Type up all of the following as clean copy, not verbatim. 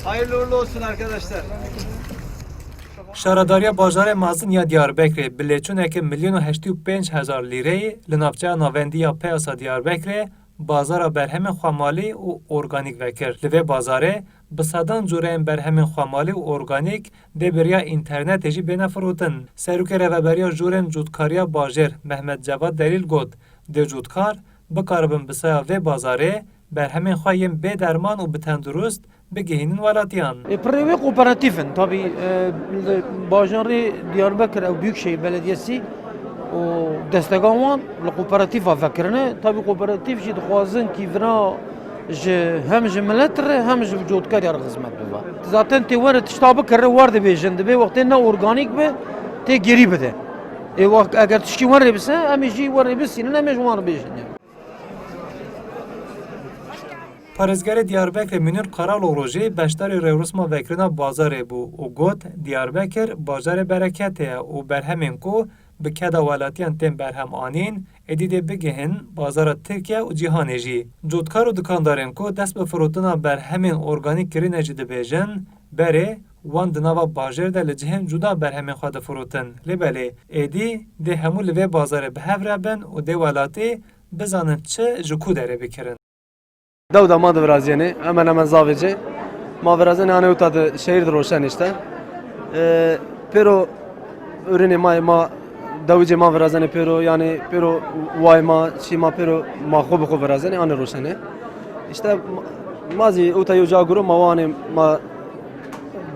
Hayırlı uğurlu olsun arkadaşlar. Şaradariya Bajarê Mezin ya Diyarbekirê bi lêçûneke milyon û heştî û pênc hezar lîreyê li navçeya navendiya Peyasa Diyarbekirê bazara berhemên xwemalî û organîk vekir. Li vê bazarê bi sedan cureyên berhemên xwemalî û organîk dê bêriya înternetê jî bêne firotin. Serokê Rêveberiya Jûrên Cûtkariya Bajêr Mehmet Cevat Delîl got dê cûtkar bikaribin bi seya vê bazarê berhemên xwe yên bêderman û bi tendurust bigihînin welatiyan. Privê kooperatifin tabii bajarê Diyarbakır ew Büyükşehir Belediyesi û destegan wan li kooperatifa vekirine tabii kooperatif jî dixwazin kîvira ji hem ji millet re hem ji cûtkariya re xizmet bibe. Zaten tê were tişta bikire war dibêjin divê wextê ne organîk be tê gerî bide. Eger tiştî werê bise em ê jî werê bisînin em ê ji wan re bêjin yani. Parêzgerê Diyarbekirê Münir Qaralorojê beşdarê rewrusma vekirina bazarê bû û got Diyarbekir bajarê bereketê ye û berhemên ku bi keda welatiyan tên berhem anîn êdî dê bigihin bazara Tirkiye û cîhanê jî. Cotkar û dikandarên ku dest bi firotina berhemên organîk kirine jî dibêjin, berê wan di nava bajêr de li cihên cuda berhemên xwe difirotin. Lêbelê êdî dê hemû li vê bazarê bi hev re bin û dê welatê bizanin çi ji ku derê bikirin. Dewda ma divraziyene hemen hemen zavece. Ma virazene hani uta şehir roşen işte. Pero ürünü ma davice ma virazene pero yani pero vay ma şima pero ma xob virazene hani roşene. İşte mazi uta yoca guru ma vani ma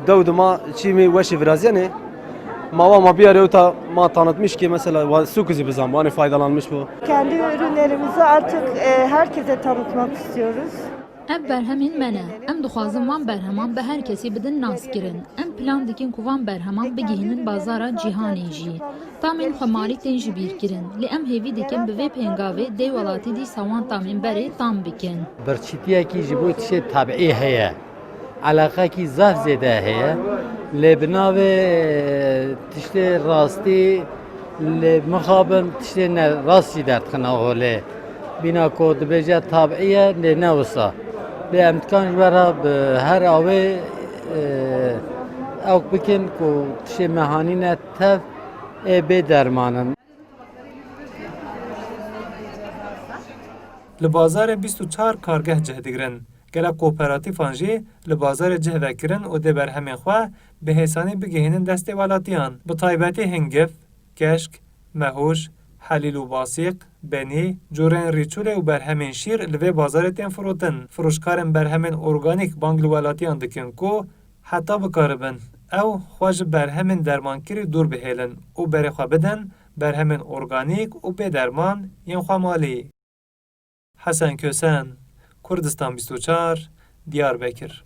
dewda ma çimi veşi viraziyene. Ma bir ara uta ma tanıtmış ki mesela sukuzi bir zaman hani faydalanmış bu. Kendi ürünlerimizi artık herkese tanıtmak istiyoruz. Ev berhemên me ne. Em dixwazin wan berheman bi her kesî bidin naskirin. Em plan dikin ku wan berheman bigihînin bazara cîhanê jî. Tamên xwemalî tên jî bîrkirin. Lê em hêvî dikin bi vê pêngavê dê welatî dîsa wan tamên berê tam bikin. Birçîtiyekî ji bo tiştê tabiî heye. Alaqekî zaf zêde heye. Lê bi navê tiştê rastî lê mixabin tiştê ne rast jî derdixin holê. Bîna ku dibêje tabiî ye lê ne wisa. Lê em dikan ji we re bi her awê ew bikin ku tiştê mehanîne tev ê bêdermanin. Li bazarê 24 kargeh cih digirin. Gelek kooperatîfan jî li bazarê cih vekirin û dê berhemên xwe bi hêsanî bigihînin destê welatiyan. Bi taybetî hingif, keşk, mehûj, helîl û basîq, benî, cureyên rîçûlê û berhemên şîr li vê bazarê tên firotin. Firûşkarên berhemên organîk bang li welatiyan dikin ku heta bikaribin ew xwe ji berhemên dermankirî dûr bihêlin û berê xwe bidin berhemên organîk û bêderman yên xwemalî. Hesen Kösen, Kurdistan 24, Diyarbekir.